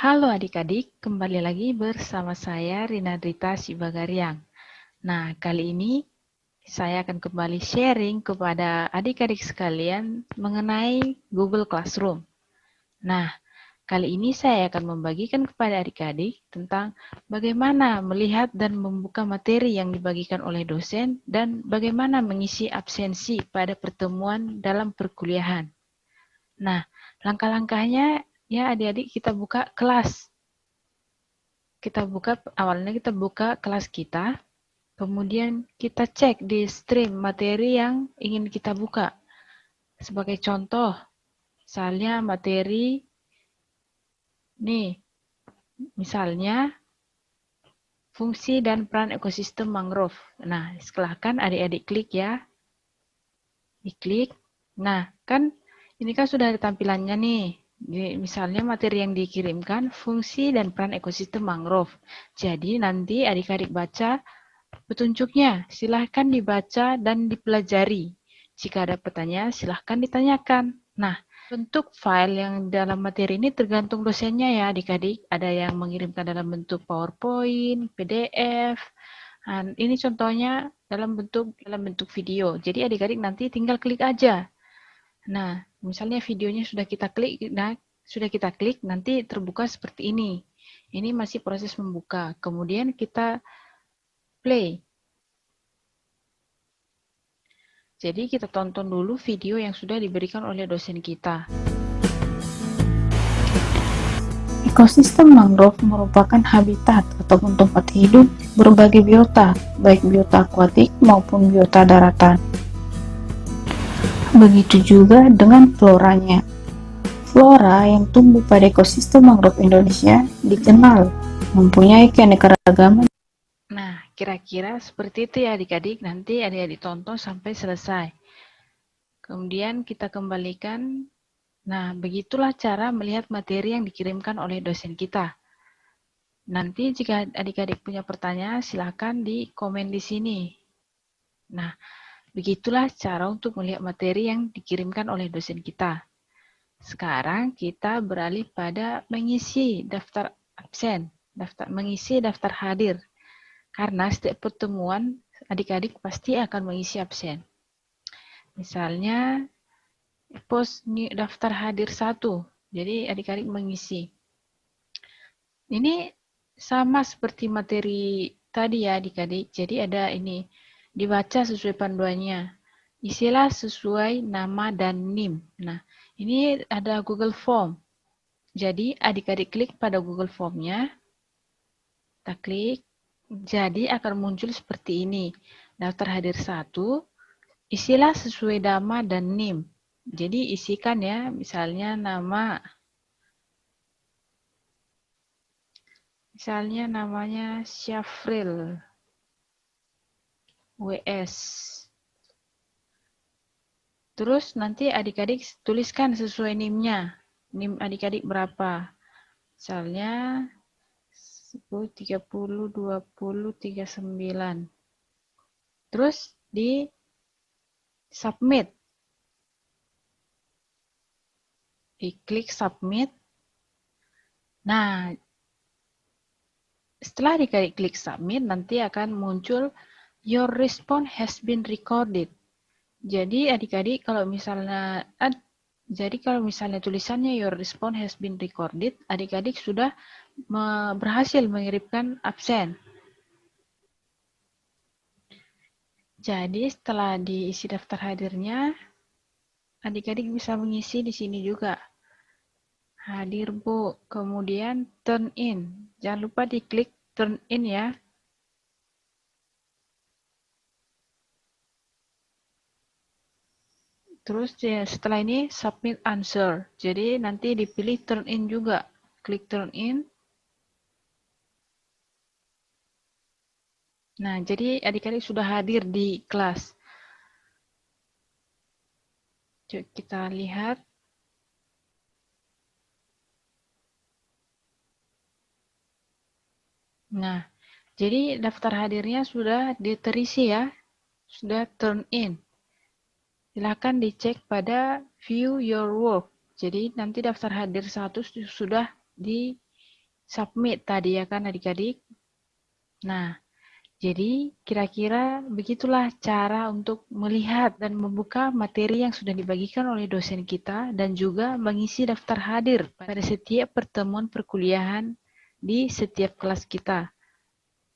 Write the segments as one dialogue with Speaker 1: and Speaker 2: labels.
Speaker 1: Halo adik-adik, kembali lagi bersama saya Rina Drita Sibagariang. Nah, kali ini saya akan kembali sharing kepada adik-adik sekalian mengenai Google Classroom. Nah, kali ini saya akan membagikan kepada adik-adik tentang bagaimana melihat dan membuka materi yang dibagikan oleh dosen dan bagaimana mengisi absensi pada pertemuan dalam perkuliahan. Nah, langkah-langkahnya ya adik-adik kita buka kelas. Awalnya kita buka kelas kita, kemudian kita cek di stream materi yang ingin kita buka. Sebagai contoh, misalnya materi nih, misalnya fungsi dan peran ekosistem mangrove. Nah, silahkan adik-adik klik ya. Diklik. Nah, kan ini kan sudah ada tampilannya nih. Misalnya materi yang dikirimkan fungsi dan peran ekosistem mangrove. Jadi nanti adik-adik baca petunjuknya, silahkan dibaca dan dipelajari. Jika ada pertanyaan, silahkan ditanyakan. Nah, bentuk file yang dalam materi ini tergantung dosennya ya adik-adik. Ada yang mengirimkan dalam bentuk PowerPoint, PDF. Nah, ini contohnya dalam bentuk video. Jadi adik-adik nanti tinggal klik aja. Nah, misalnya videonya sudah kita klik, nanti terbuka seperti ini. Ini masih proses membuka. Kemudian kita play. Jadi kita tonton dulu video yang sudah diberikan oleh dosen kita.
Speaker 2: Ekosistem mangrove merupakan habitat ataupun tempat hidup berbagai biota, baik biota akuatik maupun biota daratan. Begitu juga dengan floranya. Flora yang tumbuh pada ekosistem mangrove Indonesia dikenal mempunyai keanekaragaman.
Speaker 1: Nah, kira-kira seperti itu ya adik-adik. Nanti adik-adik tonton sampai selesai. Kemudian kita kembalikan. Nah, begitulah cara melihat materi yang dikirimkan oleh dosen kita. Nanti jika adik-adik punya pertanyaan, silakan di komen di sini. Nah, begitulah cara untuk melihat materi yang dikirimkan oleh dosen kita. Sekarang kita beralih pada mengisi daftar absen, mengisi daftar hadir. Karena setiap pertemuan adik-adik pasti akan mengisi absen. Misalnya post daftar hadir 1. Jadi adik-adik mengisi. Ini sama seperti materi tadi ya adik-adik. Jadi ada ini, dibaca sesuai panduannya. Isilah sesuai nama dan NIM. Nah, ini ada Google Form. Jadi adik-adik klik pada Google Form-nya. Kita klik. Jadi akan muncul seperti ini. Daftar hadir 1. Isilah sesuai nama dan NIM. Jadi isikan ya, misalnya namanya Syafril WS. Terus nanti adik-adik tuliskan sesuai NIM-nya. NIM adik-adik berapa? Misalnya 10, 30, 20, 39. Terus di submit. Diklik submit. Nah, setelah adik-adik klik submit, nanti akan muncul your response has been recorded. Jadi adik-adik kalau misalnya tulisannya your response has been recorded, adik-adik sudah berhasil mengirimkan absen. Jadi setelah diisi daftar hadirnya, adik-adik bisa mengisi di sini juga. Hadir Bu, kemudian turn in. Jangan lupa diklik turn in ya. Terus ya, setelah ini submit answer. Jadi nanti dipilih turn in juga. Klik turn in. Nah, jadi adik-adik sudah hadir di kelas. Coba kita lihat. Nah, jadi daftar hadirnya sudah terisi ya. Sudah turn in. Silakan dicek pada view your work. Jadi nanti daftar hadir 1 sudah submit tadi ya kan adik-adik. Nah, jadi kira-kira begitulah cara untuk melihat dan membuka materi yang sudah dibagikan oleh dosen kita dan juga mengisi daftar hadir pada setiap pertemuan perkuliahan di setiap kelas kita.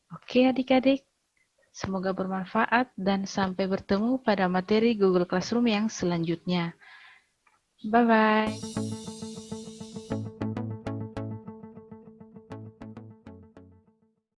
Speaker 1: Oke adik-adik, semoga bermanfaat dan sampai bertemu pada materi Google Classroom yang selanjutnya. Bye-bye.